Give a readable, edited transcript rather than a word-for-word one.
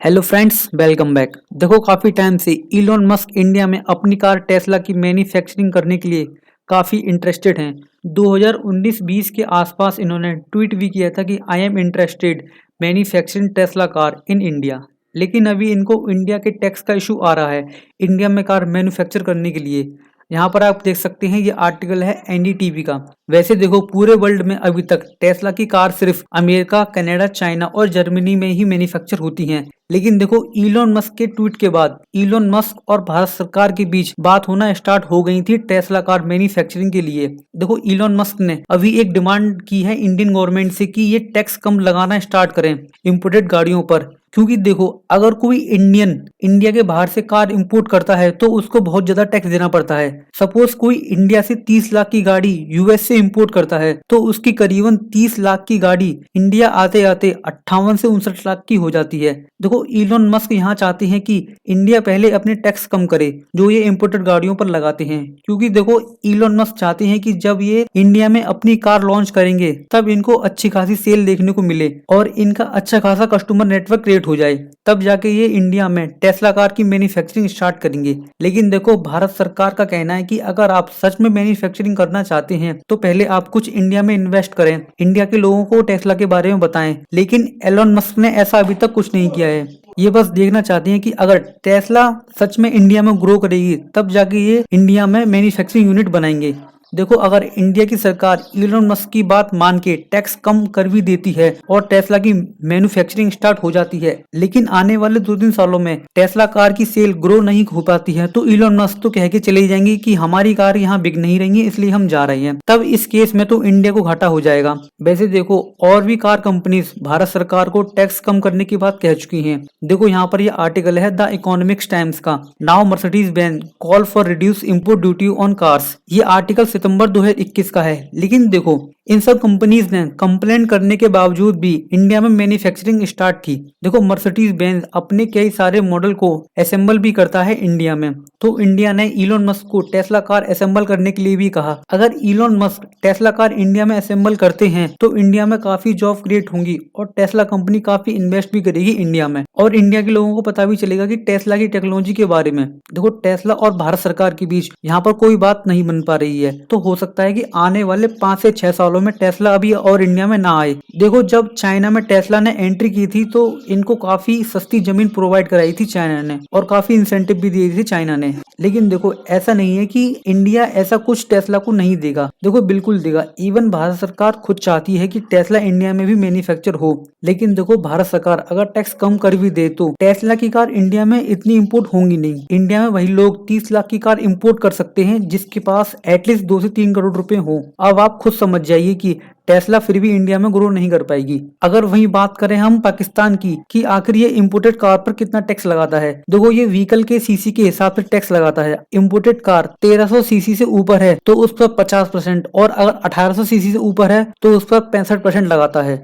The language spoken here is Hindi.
Hello friends, welcome back. देखो, काफ़ी टाइम से इलोन मस्क इंडिया में अपनी कार टेस्ला की मैन्युफैक्चरिंग करने के लिए काफ़ी इंटरेस्टेड हैं। 2019-20 के आसपास इन्होंने ट्वीट भी किया था कि I am interested manufacturing Tesla car in India. लेकिन अभी इनको इंडिया के टैक्स का इशू आ रहा है इंडिया में कार मैन्युफैक्चर करने के लिए। यहाँ पर आप देख सकते हैं, ये आर्टिकल है एनडीटीवी का। वैसे देखो, पूरे वर्ल्ड में अभी तक टेस्ला की कार सिर्फ अमेरिका, कनाडा, चाइना और जर्मनी में ही मैन्युफैक्चर होती हैं। लेकिन देखो, इलोन मस्क के ट्वीट के बाद इलोन मस्क और भारत सरकार के बीच बात होना स्टार्ट हो गई थी टेस्ला कार मैन्युफैक्चरिंग के लिए। देखो, इलोन मस्क ने अभी एक डिमांड की है इंडियन गवर्नमेंट से कि ये टैक्स कम लगाना स्टार्ट करें इंपोर्टेड गाड़ियों पर। क्योंकि देखो, अगर कोई इंडियन इंडिया के बाहर से कार इंपोर्ट करता है तो उसको बहुत ज्यादा टैक्स देना पड़ता है। सपोज कोई इंडिया से 30 लाख की गाड़ी यूएस से इंपोर्ट करता है तो उसकी करीबन 30 लाख की गाड़ी इंडिया आते आते 58 से 59 लाख की हो जाती है। देखो, इलोन मस्क यहाँ चाहते हैं कि इंडिया पहले अपने टैक्स कम करे जो ये इंपोर्टेड गाड़ियों पर लगाते हैं। क्योंकि देखो, इलोन मस्क चाहते हैं कि जब ये इंडिया में अपनी कार लॉन्च करेंगे तब इनको अच्छी खासी सेल देखने को मिले और इनका अच्छा खासा कस्टमर नेटवर्क क्रिएट हो जाए, तब जाके ये इंडिया में टेस्ला कार की मैन्युफैक्चरिंग स्टार्ट करेंगे। लेकिन देखो, भारत सरकार का कहना है कि अगर आप सच में मैन्युफैक्चरिंग करना चाहते हैं तो पहले आप कुछ इंडिया में इन्वेस्ट करें, इंडिया के लोगों को टेस्ला के बारे में बताएं। लेकिन एलोन मस्क ने ऐसा अभी तक कुछ नहीं किया है। ये बस देखना चाहते हैं कि अगर टेस्ला सच में इंडिया में ग्रो करेगी तब जाके ये इंडिया में मैन्युफैक्चरिंग यूनिट बनाएंगे। देखो, अगर इंडिया की सरकार इलोन मस्क की बात मान के टैक्स कम कर भी देती है और टेस्ला की मैन्युफैक्चरिंग स्टार्ट हो जाती है, लेकिन आने वाले 2-3 सालों में टेस्ला कार की सेल ग्रो नहीं हो पाती है तो इलोन मस्क तो कह के चले जाएंगे कि हमारी कार यहाँ बिक नहीं रही है इसलिए हम जा रहे हैं। तब इस केस में तो इंडिया को घाटा हो जाएगा। वैसे देखो, और भी कार कंपनीज भारत सरकार को टैक्स कम करने की बात कह चुकी है। देखो, यहाँ पर यह आर्टिकल है द इकोनॉमिक्स टाइम्स का। Now Mercedes Benz call for reduce import duty on cars. ये आर्टिकल सितंबर 2021 का है। लेकिन देखो, इन सब कंपनीज ने कंप्लेन करने के बावजूद भी इंडिया में मैन्युफैक्चरिंग स्टार्ट की। देखो, मर्सिडीज बेंज अपने कई सारे मॉडल को असेंबल भी करता है इंडिया में। तो इंडिया ने इलोन मस्क को टेस्ला कार असेंबल करने के लिए भी कहा। अगर Elon Musk Tesla car India में असेंबल करते हैं तो इंडिया में काफी जॉब क्रिएट होंगी और टेस्ला कंपनी काफी इन्वेस्ट भी करेगी इंडिया में, और इंडिया के लोगों को पता भी चलेगा कि टेस्ला की टेक्नोलॉजी के बारे में। देखो, टेस्ला और भारत सरकार के बीच यहाँ पर कोई बात नहीं बन पा रही है, तो हो सकता है कि आने वाले 5 से 6 सालों में टेस्ला अभी और इंडिया में ना आए। देखो, जब चाइना में टेस्ला ने एंट्री की थी तो इनको काफी सस्ती जमीन प्रोवाइड कराई थी चाइना ने और काफी इंसेंटिव भी दिए थे चाइना ने। लेकिन देखो, ऐसा नहीं है कि इंडिया ऐसा कुछ टेस्ला को नहीं देगा। देखो, बिल्कुल देगा। इवन भारत सरकार खुद चाहती है कि टेस्ला इंडिया में भी मैन्युफैक्चर हो। लेकिन देखो, भारत सरकार अगर टैक्स कम कर भी दे तो टेस्ला की कार इंडिया में इतनी इंपोर्ट होंगी नहीं। इंडिया में वही लोग 30 लाख की कार इंपोर्ट कर सकते हैं जिसके पास एटलीस्ट 2 से 3 करोड़ रुपए हो। अब आप खुद समझ जाइए कि टेस्ला फिर भी इंडिया में ग्रो नहीं कर पाएगी। अगर वही बात करें हम पाकिस्तान की कि आखिर ये इंपोर्टेड कार पर कितना टैक्स लगाता है। देखो, ये व्हीकल के सीसी के हिसाब से टैक्स लगाता है। इंपोर्टेड कार 1300 सीसी से ऊपर है तो उस पर 50% और अगर 1800 सीसी से ऊपर है तो उस पर 65% लगाता है।